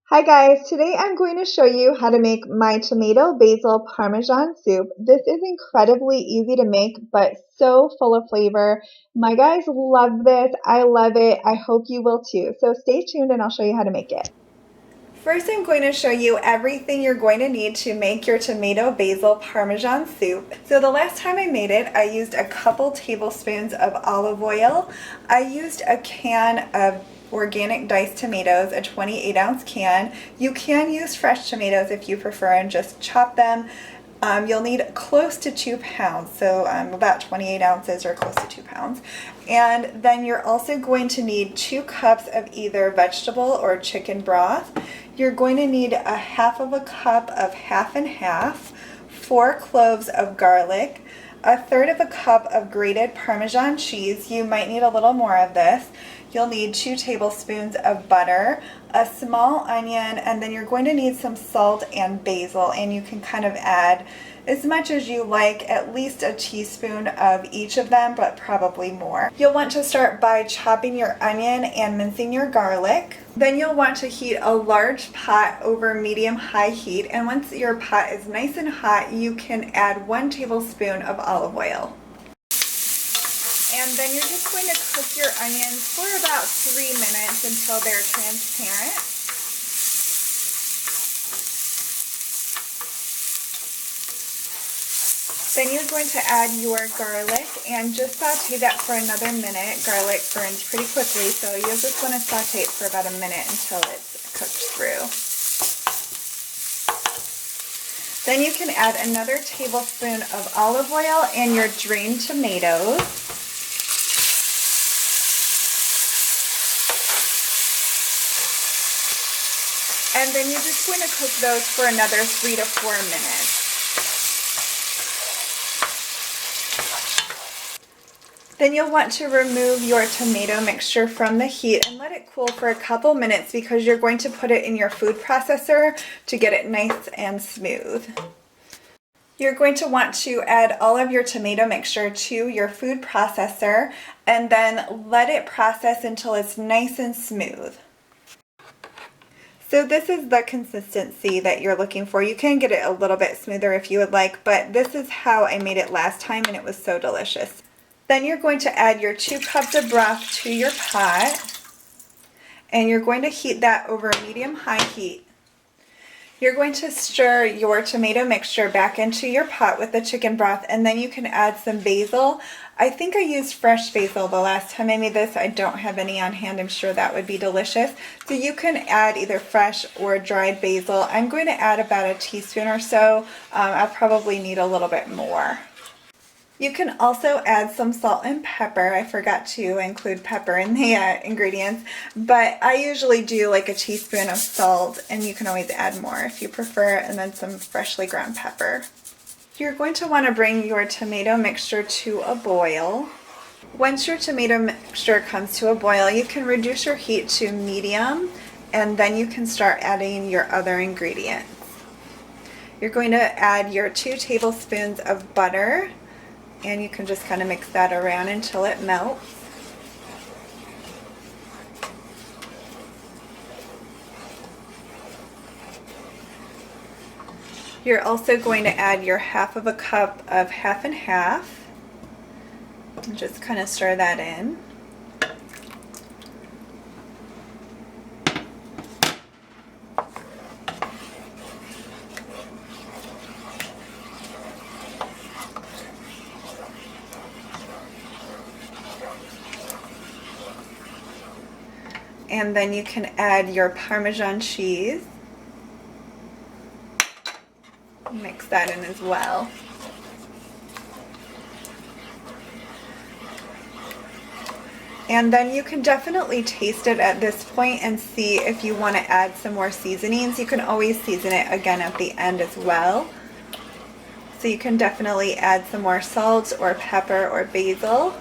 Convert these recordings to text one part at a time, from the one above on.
Hi guys, today I'm going to show you how to make my tomato basil parmesan soup. This is incredibly easy to make but so full of flavor. My guys love this. I love it. I hope you will too. So stay tuned and I'll show you how to make it. First, I'm going to show you everything you're going to need to make your tomato basil parmesan soup. So the last time I made it, I used a couple tablespoons of olive oil. I used a can of organic diced tomatoes, a 28-ounce can. You can use fresh tomatoes if you prefer and just chop them. You'll need close to 2 pounds, so about 28 ounces or close to 2 pounds. And then you're also going to need 2 cups of either vegetable or chicken broth. You're going to need a half of a cup of half and half, 4 cloves of garlic, a third of a cup of grated Parmesan cheese. You might need a little more of this. You'll need 2 tablespoons of butter, a small onion, and then you're going to need some salt and basil, and you can kind of add as much as you like, at least a teaspoon of each of them, but probably more. You'll want to start by chopping your onion and mincing your garlic. Then you'll want to heat a large pot over medium-high heat, and once your pot is nice and hot, you can add 1 tablespoon of olive oil. And then you're just going to cook your onions for about 3 minutes until they're transparent. Then you're going to add your garlic and just saute that for another minute. Garlic burns pretty quickly, so you'll just want to saute it for about a minute until it's cooked through. Then you can add another tablespoon of olive oil and your drained tomatoes. And then you're just going to cook those for another 3 to 4 minutes. Then you'll want to remove your tomato mixture from the heat and let it cool for a couple minutes because you're going to put it in your food processor to get it nice and smooth. You're going to want to add all of your tomato mixture to your food processor and then let it process until it's nice and smooth. So this is the consistency that you're looking for. You can get it a little bit smoother if you would like, but this is how I made it last time and it was so delicious. Then you're going to add your 2 cups of broth to your pot, and you're going to heat that over medium-high heat. You're going to stir your tomato mixture back into your pot with the chicken broth, and then you can add some basil. I think I used fresh basil the last time I made this. I don't have any on hand. I'm sure that would be delicious. So you can add either fresh or dried basil. I'm going to add about a teaspoon or so. I'll probably need a little bit more. You can also add some salt and pepper. I forgot to include pepper in the ingredients, but I usually do like a teaspoon of salt, and you can always add more if you prefer, and then some freshly ground pepper. You're going to want to bring your tomato mixture to a boil. Once your tomato mixture comes to a boil, you can reduce your heat to medium, and then you can start adding your other ingredients. You're going to add your 2 tablespoons of butter, and you can just kind of mix that around until it melts. You're also going to add your half of a cup of half and half, and just kind of stir that in. And then you can add your Parmesan cheese. Mix that in as well. And then you can definitely taste it at this point and see if you want to add some more seasonings. You can always season it again at the end as well. So you can definitely add some more salt or pepper or basil.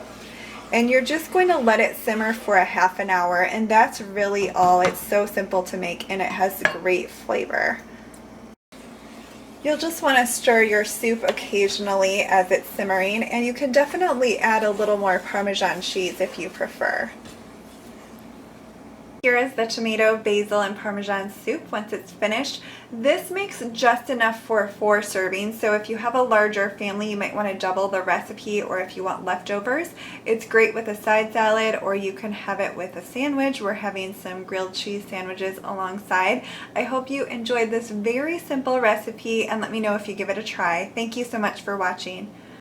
And you're just going to let it simmer for a half an hour, and that's really all. It's so simple to make and it has great flavor. You'll just want to stir your soup occasionally as it's simmering, and you can definitely add a little more Parmesan cheese if you prefer. Here is the tomato, basil, and Parmesan soup once it's finished. This makes just enough for 4 servings, so if you have a larger family, you might want to double the recipe, or if you want leftovers. It's great with a side salad, or you can have it with a sandwich. We're having some grilled cheese sandwiches alongside. I hope you enjoyed this very simple recipe, and let me know if you give it a try. Thank you so much for watching.